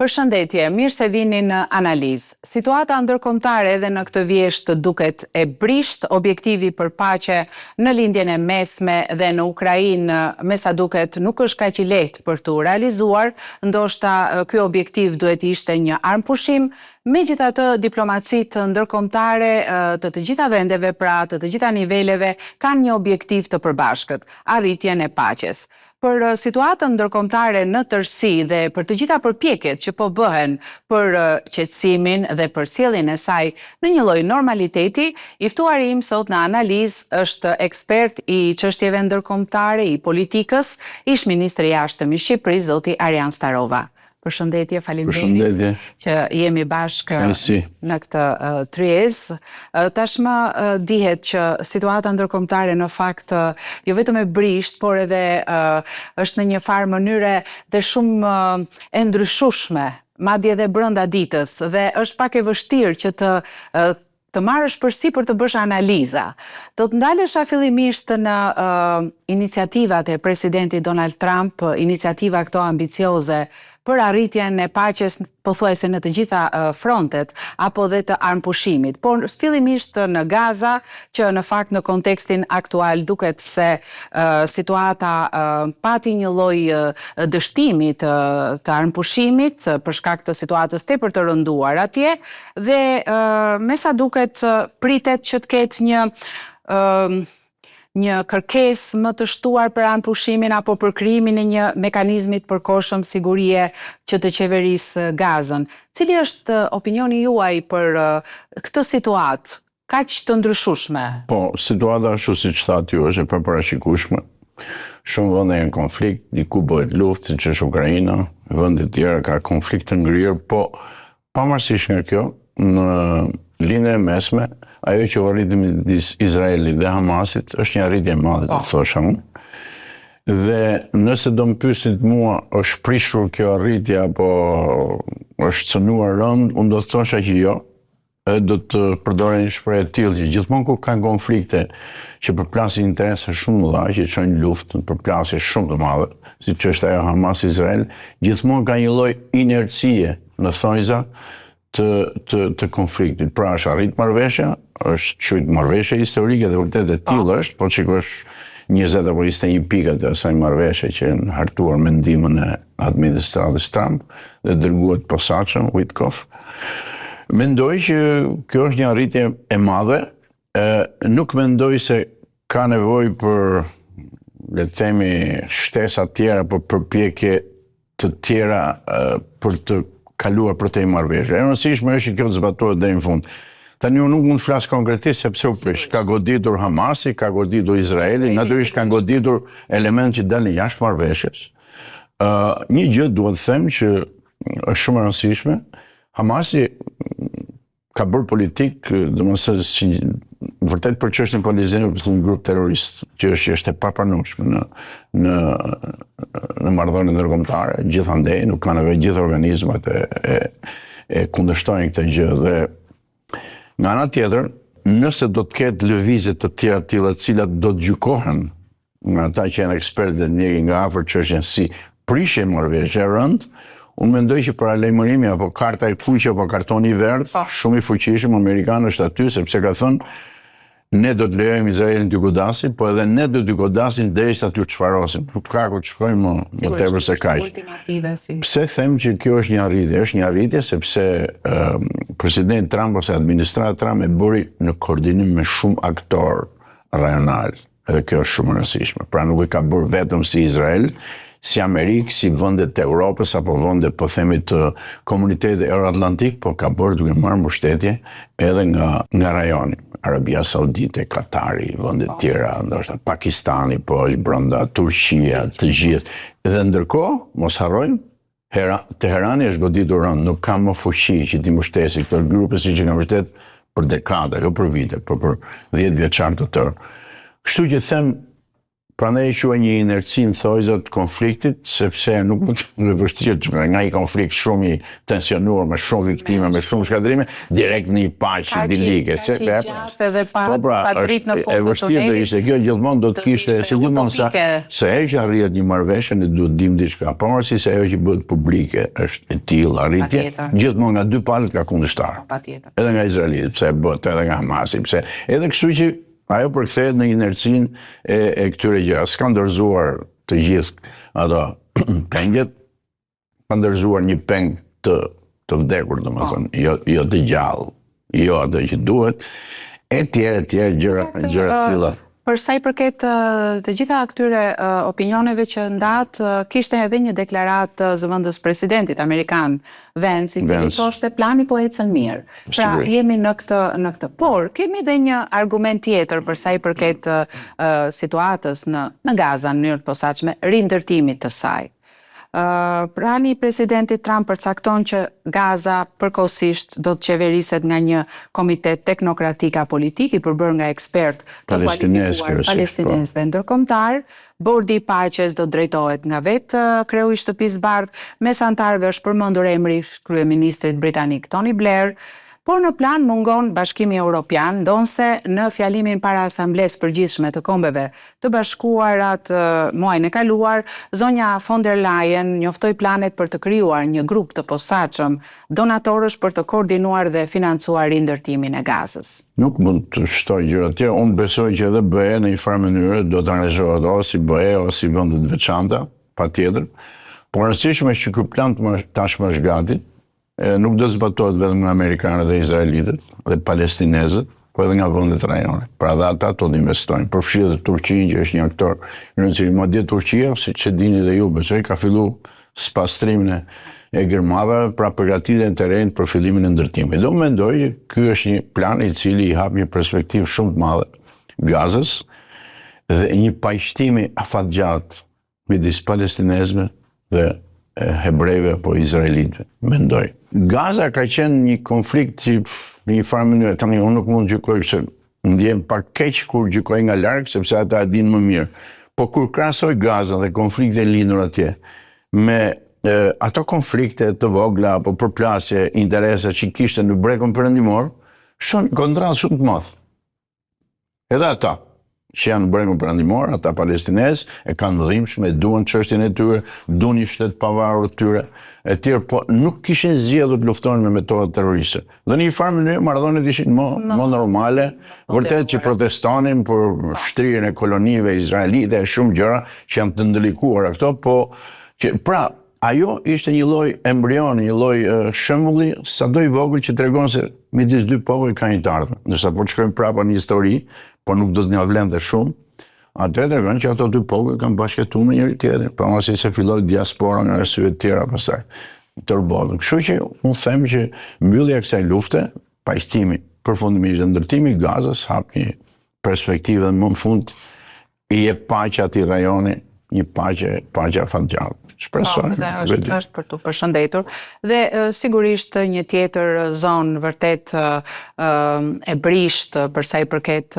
Përshëndetje, mirë se vini në analizë. Situata ndërkombëtare edhe në këtë vjesht duket e brisht, objektivi për paqe në lindjen e mesme dhe në Ukrainë me sa duket nuk është kaq i lehtë për tu realizuar, ndoshta ky objektiv duhet ishte një armpushim. Megjithatë, diplomacitë ndërkombëtare të të gjitha vendeve, pra të të gjitha niveleve, kanë një objektiv të përbashkët, arritjen e paqes. Për situatën ndërkombëtare në tërësi dhe për të gjitha përpjekjet që po bëhen për qetësimin dhe për sjelljen e saj në një lloj normaliteti, i ftuari im sot në analizë është ekspert i çështjeve ndërkombëtare, i politikës, ish-ministri i jashtëm i Shqipërisë, zoti Arjan Starova. Përshëndetje, faleminderit që jemi bashkë në këtë tryezë. Tashmë dihet që situata ndërkombëtare në fakt jo vetëm e brisht, por edhe është në një farë mënyre dhe shumë e ndryshueshme, madje edhe brenda ditës, dhe është pak e vështirë që të marrësh përsipër të bësh analiza. Do të ndalesha fillimisht në iniciativat e presidentit Donald Trump, iniciativa këto ambicioze për arritjen e paqes pothuajse në të gjitha frontet, apo dhe të armpushimit. Por fillimisht në Gaza, që në fakt në kontekstin aktual duket se situata pati një lloj dështimi të armpushimit për shkak të situatës tepër të rënduar atje, dhe me sa duket pritet që të ketë një kërkesë më të shtuar për armpushimin apo për krijimin e një mekanizmi të përkohshëm sigurie që të qeverisë Gazën. Cili është opinioni juaj për këtë situatë kaq të ndryshueshme? Po, situata ashtu siç thatë ju është e paparashikueshme. Shumë vende janë konflikt, diku bëhet luftë, siç është Ukraina, vende të tjera ka konflikt të ngrirë, po pavarësisht nga kjo, në lindjen e mesme, ajo që u arriti midis Izraelit dhe Hamasit është një arritje e madhe, të thosha unë. Dhe nëse do më pyesit mua, është prishur kjo arritje apo është cënuar rënd, unë do të thosha që jo. Do të përdore një shprehje të tillë që gjithmonë kur kanë konflikte që përplasin interese shumë të mëdha, që çojnë luftë në përplasje shumë të madhe, siç është ajo Hamas-Izrael, gjithmonë ka një lloj inercie në thonjza të konfliktit. Pra është arrit marrëveshja, është quajtur marrëveshje historike dhe vërtet e tillë është, po shikosh 20 apo 21 pikat e asaj marrëveshje që janë hartuar me ndihmën e administratës Trump dhe dërguar posaçëm Witkoff. Mendoj që kjo është një arritje e madhe, nuk mendoj se ka nevojë për, le të themi, shtesa të tjera, për përpjekje të tjera për të kaluar për të marrëveshje. E rëndësishme është që kjo të zbatohet deri në fund. Tani unë nuk mund të flas konkretisht sepse u prish. Ka goditur Hamasi, ka goditur Izraeli, natyrisht kanë goditur elementë që dalin jashtë marrëveshjes. Një gjë duhet të them që është shumë e rëndësishme. Hamasi ka bërë politikë, domethënë vërtet për çështjen palestinase për një grup terrorist që është e papranueshme në marrëdhënie ndërkombëtare, gjithandej nuk ka nevojë gjithë organizmat e kundërshtojnë këtë gjë. Dhe nga ana tjetër, nëse do të ketë lëvizje të tjera të tilla, të cilat do të gjykohen nga ata që janë ekspertë dhe ndjekin nga afër çështjen si prishje marrëveshje e rënd, unë mendoj që paralajmërimi apo karta e kuqe apo kartoni i verdh, shumë i fuqishëm amerikan është aty, sepse ka thënë ne do të lejojmë Izraelin të godasin, po edhe ne do të godasin derisa t'ju çfarosim. Nuk ka ku të shkojmë më tepër se kaq. Pse them që kjo është një arritje? Është një arritje sepse presidenti Trump ose administrata Trump e bëri në koordinim me shumë aktor rajonal. Edhe kjo është shumë e rëndësishme. Pra nuk e ka bërë vetëm si Izrael, si Amerikë, si vendet të Europës apo vendet, po themi, të komunitetit euroatlantik, po ka bërë duke marrë mbështetje edhe nga rajoni. Arabia Saudite, Katari, vendet tjera, ndoshta Pakistani, po është brenda, Turqia, të gjithë. Dhe ndërkohë, mos harrojmë, Teherani është goditur rënd, nuk ka më fuqi që t'i mbështesë këto grupe siç e kanë mbështet për dekada, jo për vite, por për 10 vjeçar të tërë. Kështu që them, Prandaj e quaj një inerci në thojzat konfliktit, sepse nuk mund të vështirë nga i konflikt shumë i tensionuar, me shumë viktime, me shumë shkatërime, direkt në i paqe idilike. Ka që gjatë edhe pa dritë në fund të tunelit. E vështirë do ishte, kjo gjithmonë do të kishte, se gjithmonë se e që arrihet një marrëveshje ne duhet dim diçka, pavarësisht se ajo që bëhet publike është e tillë arritje, gjithmonë nga dy palët ka kundërshtar. Patjetër. Edhe nga Izraeli, pse bëhet edhe nga Hamasi, pse edhe kështu që ajo përkthehet në inercinë e këtyre gjërave. S'ka ndërzuar të gjithë ato pengjet, ka ndërzuar një peng të vdekur, domethënë, jo të gjallë, jo ato që duhet, e tjerë gjëra të tilla. Për sa i përket të gjitha këtyre opinioneve që ndat, kishte edhe një deklaratë zëvendës presidentit amerikan Vance, i cili thoshte plani po ecën mirë. Pra jemi në këtë, por kemi edhe një argument tjetër për sa i përket situatës në Gaza në mënyrë të posaçme, rindërtimit të saj. Plani i presidentit Trump përcakton që Gaza përkohësisht do të qeveriset nga një komitet teknokratik apolitik i përbërë nga ekspert të kualifikuar palestinez dhe ndërkombëtar. Bordi i paqes do drejtohet nga vetë kreu i shtëpisë bardhë, mes antarëve është përmendur emri kryeministrit britanik Tony Blair. Por në plan mungon Bashkimi Evropian, ndonse në fjalimin para Asamblesë Përgjithshme të Kombeve të Bashkuarat muajin e kaluar, zonja von der Leyen njoftoi planet për të krijuar një grup të posaçëm donatorësh për të koordinuar dhe financuar rindërtimin e Gazës. Nuk mund të shtoj gjëra të tjera, unë besoj që edhe BE në një farë mënyrë do të angazhohet ose si BE ose si vende të veçanta, patjetër. Por rëndësishme është që ky plan tashmë është gati. Nuk do zbatohet vetëm nga amerikanët dhe izraelitët dhe palestinezët, po edhe nga vendet rajone. Pra dhe ata do të investojnë. Përfshirë dhe Turqia, që është një aktor i rëndësishëm. Madje Turqia, siç e dini dhe ju, besoj ka filluar spastrimin e gërmave, pra përgatitjen e terrenit për fillimin e ndërtimit. Do mendoj që ky është një plan i cili i hap një perspektivë shumë të madhe Gazës dhe një paqëtimi afatgjatë midis palestinezëve dhe hebrejve apo izraelitëve, mendoj. Gaza ka qenë një konflikt që në një farë mënyrë, tani unë nuk mund të gjykoj se ndjem pak keq kur gjykoj nga larg, sepse ata e dinë më mirë. Po kur krahasoj Gaza dhe konflikte lindur atje me ato konflikte të vogla apo përplasje interese që kishte në brekun perëndimor, shumë kontrast shumë të madh. Edhe ata që janë në brekun perëndimor, ata palestinezë e kanë dhimbshme, duan çështjen e tyre, duan një shtet pavarur të tyre, e tjerë, po nuk kishin zgjedhur të luftonin me metoda terroriste. Dhe në një farë mënyrë marrëdhëniet ishin më normale, vërtet që protestonin për shtrirjen e kolonive izraelite e shumë gjëra që janë të ndëlikuara këto, po që pra ajo ishte një lloj embrion, një lloj shembulli sado i vogël që tregon se midis dy popull ka një të ardhmë. Ndërsa po të shkojmë prapa në histori, por nuk do të na vlente shumë, atëherë tregon që ato dy popull kanë bashkëtuar me njëri tjetrin, pavarësisht se filloi diaspora nga arsye të tjera pastaj tërbotën. Kështu që unë them që mbyllja e kësaj lufte, paqëtimi, përfundimit dhe ndërtimi i Gazës hap një perspektivë dhe më në fund i jep paqe atij rajoni, një paqe afatgjatë. Shpresoj. Është për tu përshëndetur. Dhe sigurisht një tjetër zonë vërtet e brisht për sa i përket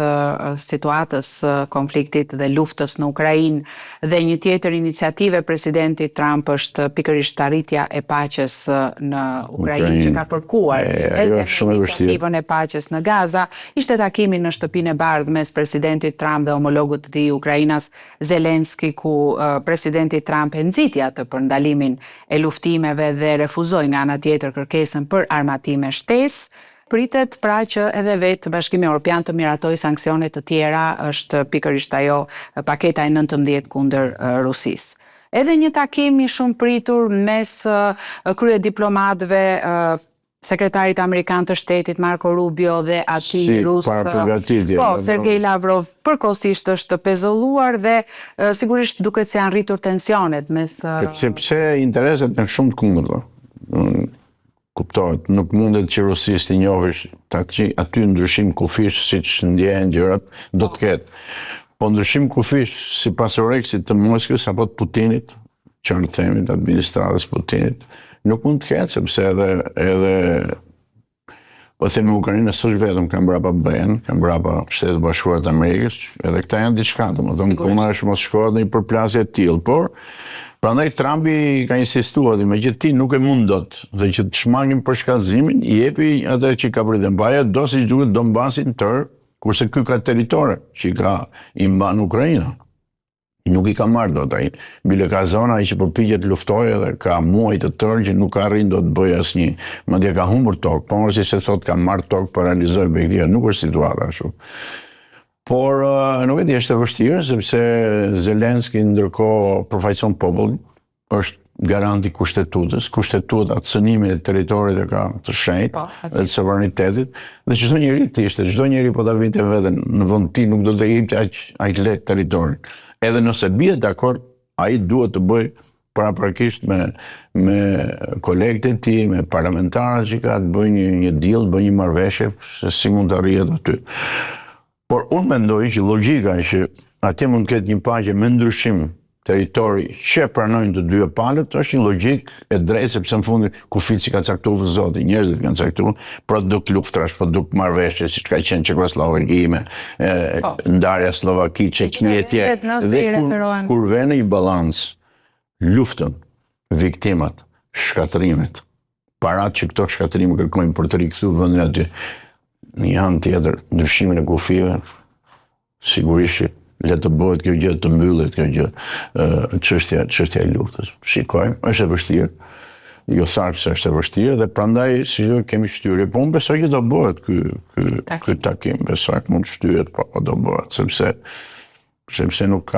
situatës konfliktit dhe luftës në Ukrainë dhe një tjetër iniciative presidentit Trump është pikërisht arritja e paqes në Ukrainë që ka përkuar edhe iniciativën e paqes në Gaza. Ishte takimi në shtëpinë e bardhë mes presidentit Trump dhe homologut të tij ukrainas Zelenski, ku presidenti Trump e nxiti atë për ndalimin e luftimeve dhe refuzoi nga ana tjetër kërkesën për armatime shtesë. Pritet pra që edhe vetë Bashkimi Evropian të miratojë sanksione të tjera, është pikërisht ajo paketa e 19 kundër Rusisë. Edhe një takim i shumë pritur mes kryediplomatëve, sekretarit amerikan të shtetit Marco Rubio dhe atij rus, Sergej Lavrov, përkohësisht është pezulluar dhe sigurisht duket se janë rritur tensionet mes sepse intereset janë shumë të kundërta. Kuptohet, nuk mundet që Rusisë të njohësh aty ndryshim kufish siç ndjehen gjërat, do të ketë. Po ndryshim kufish sipas Oreksit të Moskës apo të Putinit, që në themi të administratës Putinit, nuk mund të ketë, sepse edhe Po themi Ukraina s'është vetëm ka mbrapa BE-n, ka mbrapa Shtetet Bashkuara të Amerikës, edhe këta janë diçka, domethënë puna është mos shkohet në një përplasje të tillë, por prandaj Trumpi ka insistuar dhe megjithëse ti nuk e mund dot dhe që të shmangin për shkallëzimin, i jepi atë që ka pritur mbaja, do siç duhet Donbasin tër, kurse ky ka territore që i mban Ukraina. Nuk i ka marrë dot ai. Bile ka zona ai që përpiqet luftojë dhe ka muaj të tërë që nuk ka arrin dot të bëjë asnjë. Madje ka humbur tokë, po mos e thot ka marrë tokë për realizoj objektiva, nuk është situata ashtu. Por nuk e di, është e vështirë sepse Zelenski ndërkohë përfaqëson popullin, është garanti kushtetutës, kushtetuta atë cënimin e territorit e ka të shenjtë dhe të sovranitetit, dhe çdo njeri çdo njeri po ta vinte veten në vend ti nuk do të jepte aq lehtë territorin. Edhe nëse bie dakord, ai duhet të bëj paraprakisht me kolegët e tij, me parlamentarët që ka të bëjë një deal, bëjë një marrëveshje se si mund të arrihet aty. Por unë mendoj që logjika që atje mund të ketë një paqe me ndryshim territori që pranojnë të dy palët është një logjik e drejtë, sepse në fund kufici ka caktuar zoti, njerëzit kanë caktuar produkt luftrash, produkt marrëveshje, siç ka qenë Çekoslovakisë, ndarja Slovaki, Çekia etj. Dhe kur vjen në një balans luftën, viktimat, shkatrimet, parat që këto shkatrime kërkojnë për të rikthyer vendin aty, në një anë tjetër, ndryshimin e kufive, sigurisht që le të bëhet kjo gjë, të mbyllet kjo gjë, çështja e luftës. Shikojmë, është e vështirë. Jo thash se është e vështirë dhe prandaj si kemi shtyrje, po unë besoj që do bëhet ky takim, besoj që mund shtyhet, po do bëhet, sepse nuk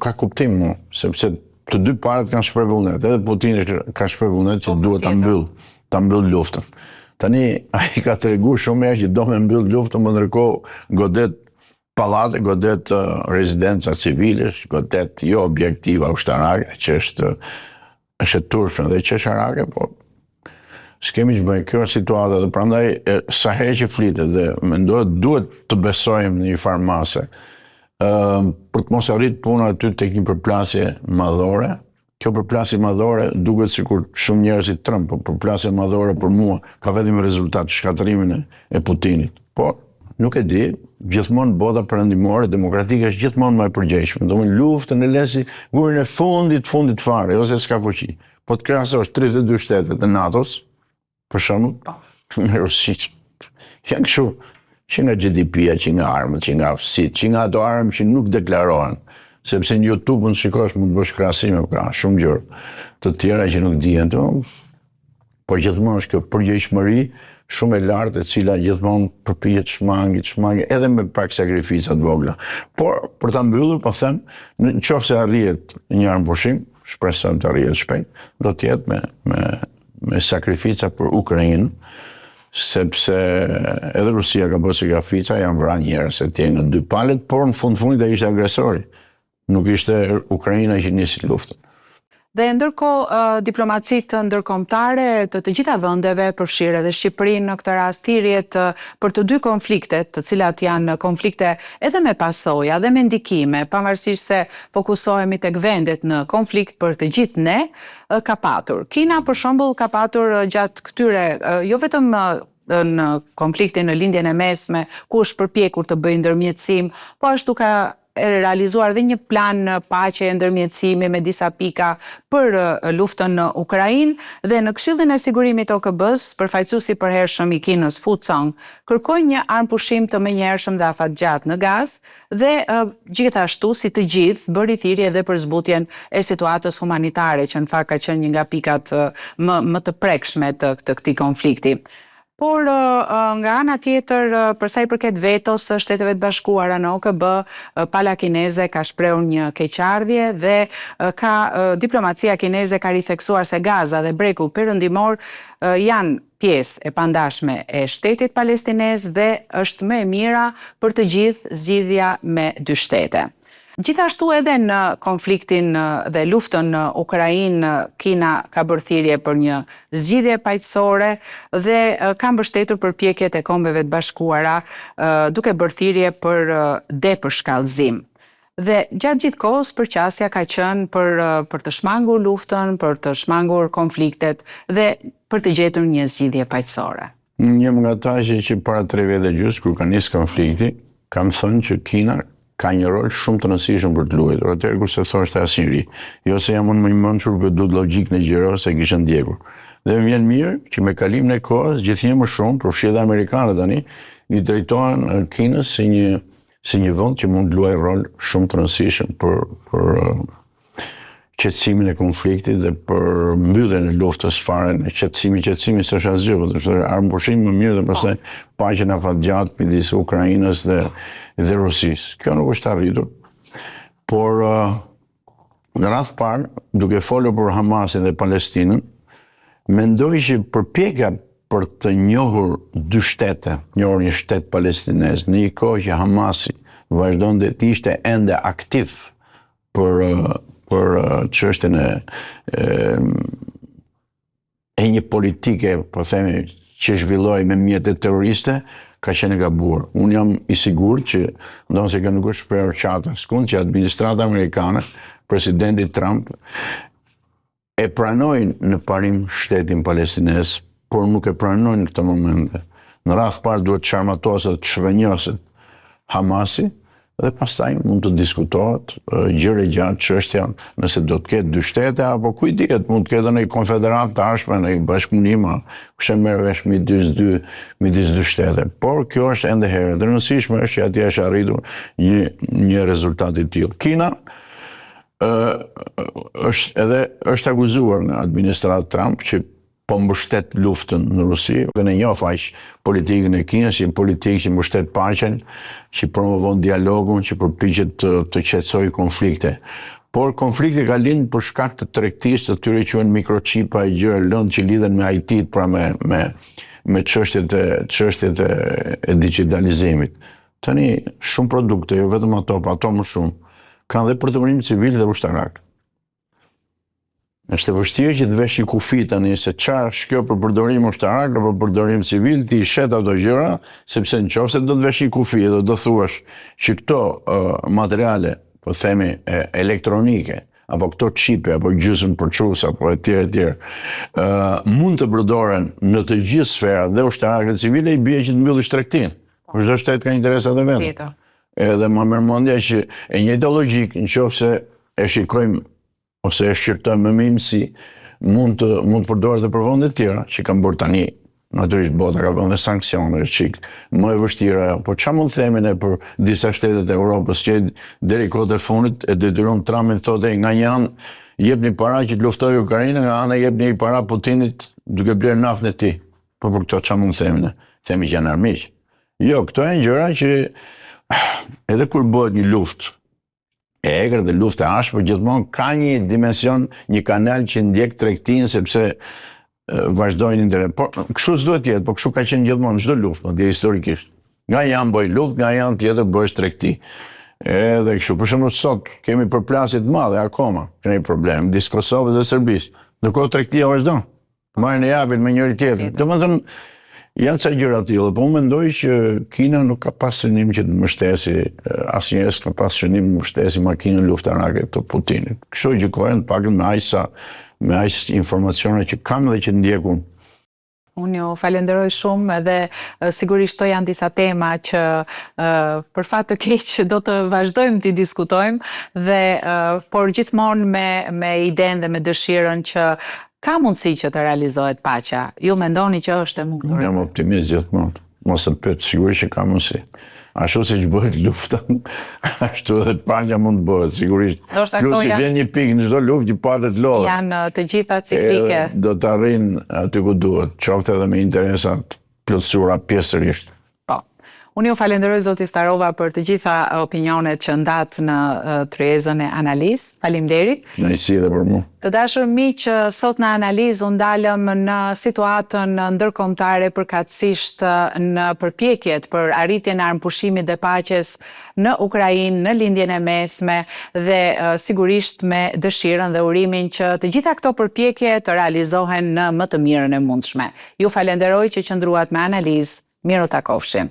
ka kuptim, sepse të dy palët kanë shpreh vullnet, edhe Putini ka shpreh vullnet që duhet ta mbyll luftën. Tani ai ka treguar shumë herë që do me mbyll luftën, por ndërkohë godet pallate, godet rezidenca civile, godet jo objektiva ushtarake, që është e turshme dhe qesharake, po s'kemi që bëjmë, kjo është situata dhe prandaj sa herë që flitet dhe mendohet duhet të besojmë në një farë mase. Për të mos arrit puna aty tek një përplasje madhore, kjo përplasje madhore duket sikur shumë njerëz i tremb, por përplasje madhore për mua ka vetëm rezultat shkatrimin e Putinit. Po nuk e di, gjithmonë bota perëndimore demokratike është gjithmonë më e përgjegjshme. Domethënë luftën e lesi gurin e fundit fare, ose s'ka fuqi. Po të krahasosh 32 shtetet e NATO-s, për shembull, me Rusinë, janë kështu, që nga GDP-ja, që nga armët, që nga aftësitë, që nga ato armë që nuk deklarohen. Sepse në YouTube mund shikosh, mund të bësh krahasime, ka shumë gjëra të tjera që nuk dihen, por gjithmonë është kjo përgjegjshmëri shumë e lartë, e cila gjithmonë përpiqet shmangi, edhe me pak sakrifica të vogla. Por për ta mbyllur, po them, nëse arrihet një armëpushim, shpresojmë të arrihet shpejt, do të jetë me sakrifica për Ukrainë, sepse edhe Rusia ka bërë sakrifica, janë vrarë njerëz e tjerë në dy palët, por në fundit ai ishte agresori. Nuk ishte Ukraina që nisi luftën. Dhe ndërkohë diplomacitë ndërkombëtare të gjitha vendeve, përfshirë edhe Shqipërinë në këtë rast, thirrjet për të dy konfliktet, të cilat janë konflikte edhe me pasoja dhe me ndikime, pavarësisht se fokusohemi tek vendet në konflikt për të gjithë ne, ka patur. Kina për shembull ka patur gjatë këtyre jo vetëm në konfliktin në lindjen e mesme, ku është përpjekur të bëjë ndërmjetësim, po ashtu ka realizuar dhe një plan paqe e ndërmjetësimi me disa pika për luftën në Ukrainë dhe në Këshillin e Sigurimit OKB-s, përfaqësuesi i përhershëm i Kinës Fu Song kërkoi një armëpushim të menjëhershëm dhe afatgjatë në Gaz dhe gjithashtu si të gjithë bëri thirrje edhe për zbutjen e situatës humanitare, që në fakt ka qenë një nga pikat më të prekshme të këtij konflikti. Por nga ana tjetër, për sa i përket vetos së Shteteve të Bashkuara në OKB, pala kineze ka shprehur një keqardhje dhe diplomacia kineze ka ritheksuar se Gaza dhe breku perëndimor janë pjesë e pandashme e shtetit palestinez dhe është më e mira për të gjithë zgjidhja me dy shtete. Gjithashtu edhe në konfliktin dhe luftën në Ukrainë, Kina ka bërë thirrje për një zgjidhje paqësore dhe ka mbështetur përpjekjet e Kombeve të Bashkuara duke bërë thirrje për depërshkallëzim. Dhe gjatë gjithë kohës përqasja ka qenë për të shmangur luftën, për të shmangur konfliktet dhe për të gjetur një zgjidhje paqësore. Njëm nga ta që para 3 vjet e gjysmë, kur ka nisë konflikti, kam thënë që Kina ka një rol shumë të rëndësishëm për të luajtur. Atëherë kur se thoshte asnjëri, jo se jam unë më i mençur për duhet logjikën e gjërave se kishte ndjekur. Dhe më vjen mirë që me kalimin e kohës, gjithnjë më shumë, përfshirë dhe amerikanët tani, i drejtohen Kinës si një vend që mund të luajë rol shumë të rëndësishëm për qetësimin e konfliktit dhe për mbylljen e luftës fare. Qetësimi s'është asgjë, por është armëpushim më mirë dhe pastaj paqen afatgjatë midis Ukrainës dhe Rusisë. Kjo nuk është arritur. Por në radhë parë, duke folur për Hamasin dhe Palestinën, mendoj që përpjekja për të njohur dy shtete, njohur një shtet palestinez, në një kohë që Hamasi vazhdonte të ishte ende aktiv për çështjen e një politike, po themi, që zhvilloi me mjetet terroriste, ka qenë e gabuar. Unë jam i sigurt që, ndonë se kjo nuk është shprehur qartë skund, që administrata amerikane, presidenti Trump, e pranojnë në parim shtetin palestinez, por nuk e pranojnë në këtë momente. Në radhë parë duhet të çarmatoset, të shvënjoset Hamasi, dhe pastaj mund të diskutohet gjëre gjatë çështja nëse do të ketë dy shtete apo kujt dihet, mund të ketë një konfederat të ardhshme, një bashkëpunim, kush e merr vesh midis dy shtete. Por kjo është ende herë. E rëndësishme është që atje është arritur një rezultat i tillë. Kina është akuzuar nga administrata Trump që po mbështet luftën në Rusi. Ne njoh aq politikën e Kinës, që politikë që mbështet paqen, që promovon dialogun, që përpiqet të qetësojë konflikte. Por konflikti ka lindur për shkak të tregtisë, të tyre quhen mikrochipa e gjëra lëndë që lidhen me IT-t, pra me çështjet e digitalizimit. Tani shumë produkte, jo vetëm ato, por ato më shumë, kanë dhe përdorimin civil dhe ushtarak. Është e vështirë që të vesh një kufi tani se çfarë është kjo për përdorim ushtarak apo përdorim civil, ti i shet ato gjëra, sepse nëse do të vesh një kufi dhe do thuash që këto materiale, po themi elektronike, apo këto qipe, apo gjysmë përçues, apo etj, mund të përdoren në të gjithë sferat dhe ushtarake dhe civile, i bie që të mbyllësh tregtinë. Çdo shtet ka interesat e vet. Edhe më merr mendja që e njëjta logjik, nëse e shikojmë ose e shqyrtojmë më mirësi, mund të përdoret edhe për vende të tjera që kanë bërë tani. Natyrisht bota ka vënë sanksione, çik më e vështira, po çfarë mund të themi ne për disa shtetet e Europës që deri kohët e fundit e detyron Trumpin të thotë nga një anë jepni para që të luftojë Ukrainën, nga ana jepni para Putinit duke blerë naftën e tij. Po për këto çfarë mund të themi ne? Themi që janë armiq. Jo, këto janë gjëra që edhe kur bëhet një luftë e egër dhe luftë e ashpër, gjithmonë ka një dimension, një kanal që ndjek tregtinë sepse vazhdojnë interes. Por kështu s'duhet të jetë, por kështu ka qenë gjithmonë çdo luftë, madje historikisht. Nga janë bëj luftë, nga janë tjetër bëhesh tregti. Edhe kështu. Për shembull sot kemi përplasje të mëdha akoma, kemi problem midis Kosovës dhe Serbisë. Ndërkohë tregtia vazhdon. Marrin e japin me njëri tjetrin. Domethënë janë ca gjëra të tilla, po unë mendoj që Kina nuk ka pas synim që të mbështesi, asnjëherë s'ka pas synim të mbështesi makinën luftarake të Putinit. Kështu gjykojnë pakën me aq informacione që kam dhe që ndjekun. Unë ju falenderoj shumë edhe sigurisht to janë disa tema që për fat të keq do të vazhdojmë të diskutojmë dhe por gjithmonë me idenë dhe me dëshirën që ka mundësi që të realizohet paqja. Ju mendoni që është e mundur? Jam optimist gjithmonë. Mos e pyet, sigurisht që ka mundësi. Ashtu siç bëhet lufta, ashtu edhe paqja mund të bëhet, sigurisht. Plus i vjen një pikë në çdo luftë që patet lodh. Janë të gjitha ciklike. Do të arrijnë aty ku duhet, qoftë edhe me interesat plotësuara pjesërisht. Unë ju falenderoj zoti Starova për të gjitha opinionet që ndat në tryezën e analizë. Faleminderit. Kënaqësi edhe për mua. Të dashur miq, sot në analizë u ndalëm në situatën ndërkombëtare përkatësisht në përpjekjet për arritjen e armëpushimit dhe paqes në Ukrainë, në lindjen e mesme dhe sigurisht me dëshirën dhe urimin që të gjitha këto përpjekje të realizohen në më të mirën e mundshme. Ju falenderoj që qëndruat me analizë. Miru takofshim.